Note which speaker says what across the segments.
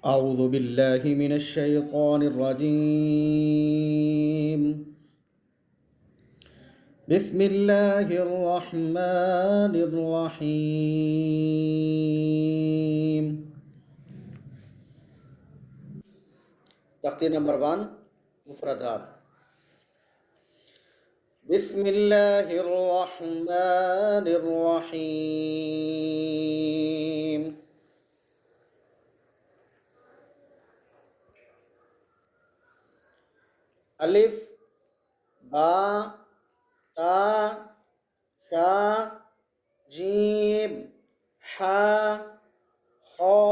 Speaker 1: أعوذ بالله من الشيطان الرجيم. بسم الله الرحمن الرحيم. تختی نمبر 1 مفردات. بسم الله الرحمن الرحيم. الف با تا ثا جیم حا خا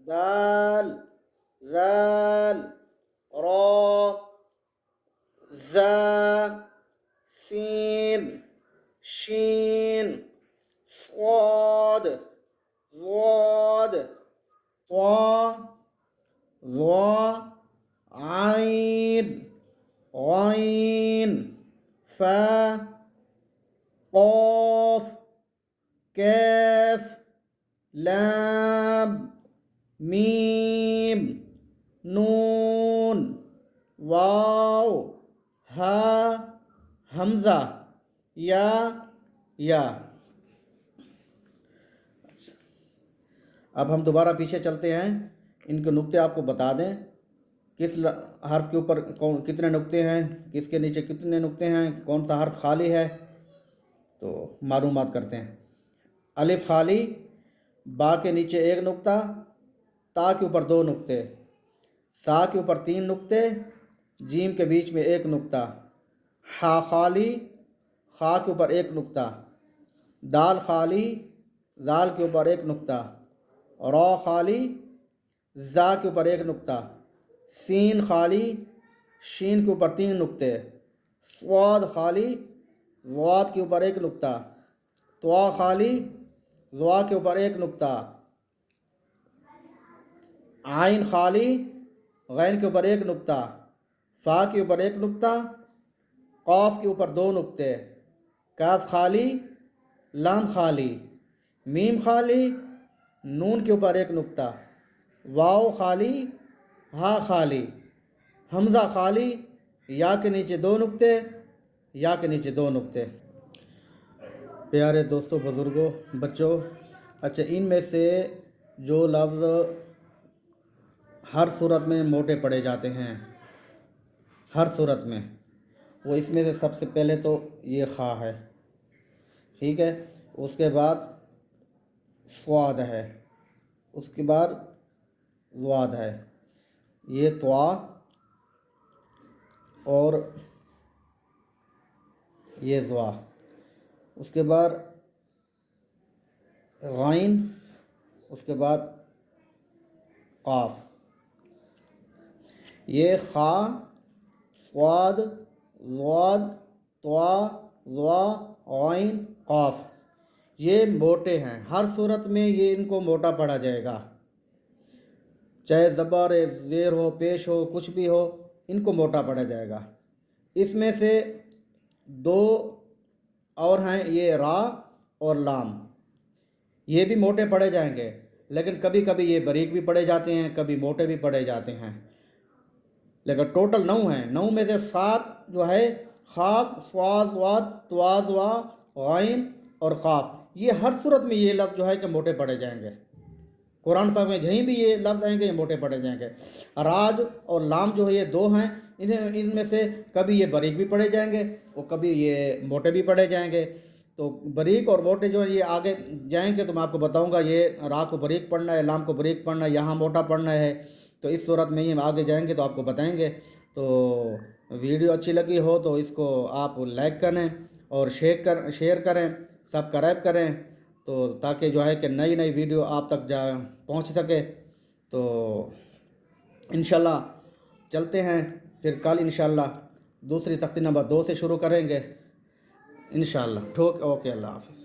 Speaker 1: دال ذال را زا سين شين صاد ضاد طا ظا عين غين فا قاف كاف لام ميم نون واو ہا حمزہ یا اب ہم دوبارہ پیچھے چلتے ہیں. ان کے نقطے آپ کو بتا دیں کس حرف کے اوپر کتنے نقطے ہیں, کس کے نیچے کتنے نقطے ہیں, کون سا حرف خالی ہے, تو معلومات کرتے ہیں. الف خالی, با کے نیچے 1 نقطہ, تا کے اوپر 2 نقطے, سا کے اوپر 3 نقطے, جیم کے بیچ میں 1 نقطہ, ہا خالی, خا کے اوپر 1 نقطہ, دال خالی, زال کے اوپر 1 نقطہ, را خالی, زا کے اوپر 1 نقطہ, سین خالی, شین کے اوپر 3 نقطے, صاد خالی, ضاد کے اوپر 1 نقطہ, طوا خالی, ضوا کے اوپر 1 نقطہ, عین خالی, غین کے اوپر 1 نقطہ, فا کے اوپر 1 نقطہ, قاف کے اوپر 2 نقطے, کاف خالی, لام خالی, میم خالی, نون کے اوپر 1 نقطہ, واو خالی, ہا خالی, حمزہ خالی, یا کے نیچے 2 نقطے, یا کے نیچے 2 نقطے. پیارے دوستوں, بزرگوں, بچوں, اچھا ان میں سے جو لفظ ہر صورت میں موٹے پڑے جاتے ہیں, ہر صورت میں, وہ اس میں سے سب سے پہلے تو یہ خا ہے, ٹھیک ہے, اس کے بعد صاد ہے, اس کے بعد ضاد ہے, یہ طوا اور یہ ضوا, اس کے بعد غین, اس کے بعد قاف. یہ خا, صاد, ضاد, طوا, ضوا, غین, قاف, یہ موٹے ہیں. ہر صورت میں یہ ان کو موٹا پڑا جائے گا, چاہے زبر زیر ہو, پیش ہو, کچھ بھی ہو, ان کو موٹا پڑا جائے گا. اس میں سے 2 اور ہیں, یہ را اور لام, یہ بھی موٹے پڑے جائیں گے, لیکن کبھی کبھی یہ باریک بھی پڑے جاتے ہیں, کبھی موٹے بھی پڑے جاتے ہیں. لیکن ٹوٹل 9 ہیں. 9 میں سے 7 جو ہے خا, صاد, ضاد, طوا, ضوا, غین اور قاف, یہ ہر صورت میں یہ لفظ جو ہے کہ موٹے پڑے جائیں گے. قرآن پاک میں جہیں بھی یہ لفظ آئیں گے یہ موٹے پڑے جائیں گے. راج اور لام جو ہے یہ 2 ہیں, ان میں سے کبھی یہ باریک بھی پڑے جائیں گے اور کبھی یہ موٹے بھی پڑے جائیں گے. تو باریک اور موٹے جو ہیں یہ آگے جائیں گے تو میں آپ کو بتاؤں گا, یہ را کو باریک پڑھنا ہے, لام کو باریک پڑھنا ہے, یہاں موٹا پڑھنا ہے. تو اس صورت میں ہم آگے جائیں گے تو آپ کو بتائیں گے. تو ویڈیو اچھی لگی ہو تو اس کو آپ لائک کریں اور شیئر کریں, سبسکرائب کریں, تو تاکہ جو ہے کہ نئی ویڈیو آپ تک پہنچ سکے. تو انشاءاللہ چلتے ہیں, پھر کل انشاءاللہ دوسری تختی نمبر 2 سے شروع کریں گے انشاءاللہ. اوکے, اللہ حافظ.